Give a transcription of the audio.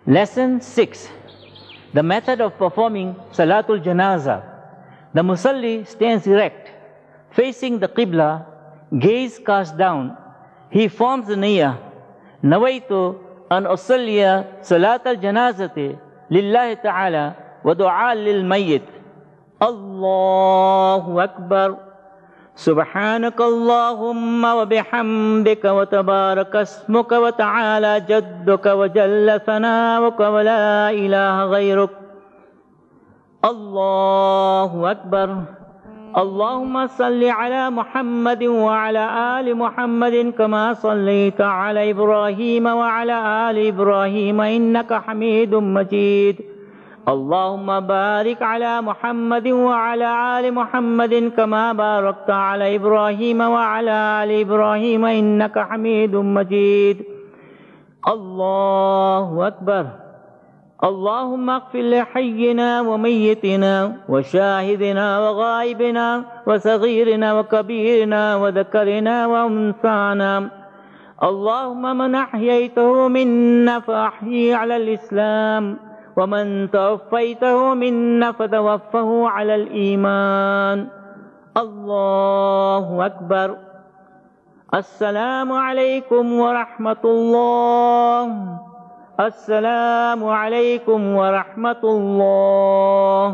Lesson 6. The method of performing Salatul Janazah. The Musalli stands erect, facing the Qibla, gaze cast down. He forms the niyyah. Nawaitu an usalliya Salat al-Janazati lillahi ta'ala wa du'a lil mayyit. Allahu Akbar. سبحانك اللهم وبحمدك وتبارك اسمك وتعالى جدك وجل ثناؤك ولا إله غيرك. الله أكبر. اللهم صل على محمد وعلى آل محمد كما صليت على إبراهيم وعلى آل إبراهيم إنك حميد مجيد. اللهم بارك على محمد وعلى آل محمد كما باركت على إبراهيم وعلى آل إبراهيم إنك حميد مجيد. الله أكبر. اللهم اغفر لحينا وميتنا وشاهدنا وغائبنا وصغيرنا وكبيرنا وذكرنا وأنثانا. اللهم من أحييته منا فأحيي على الإسلام ومن توفيته منا فتوفه على الإيمان. الله أكبر. السلام عليكم ورحمة الله. السلام عليكم ورحمة الله.